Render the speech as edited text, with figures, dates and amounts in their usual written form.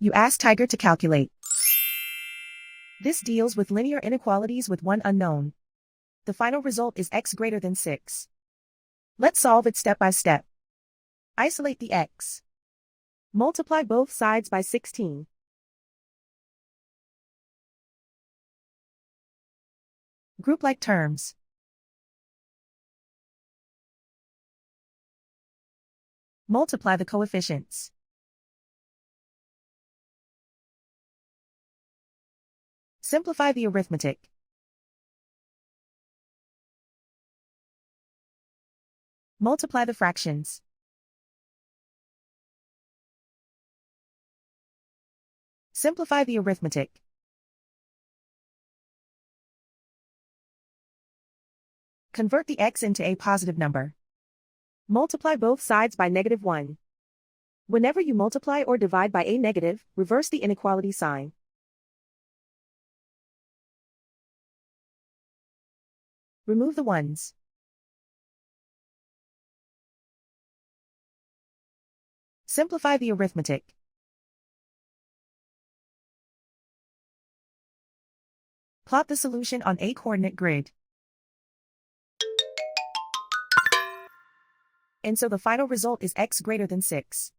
You ask Tiger to calculate. This deals with linear inequalities with one unknown. The final result is x greater than 6. Let's solve it step by step. Isolate the x. Multiply both sides by 16. Group like terms. Multiply the coefficients. Simplify the arithmetic. Multiply the fractions. Simplify the arithmetic. Convert the x into a positive number. Multiply both sides by -1. Whenever you multiply or divide by a negative, reverse the inequality sign. Remove the ones. Simplify the arithmetic. Plot the solution on a coordinate grid. And so the final result is x greater than 6.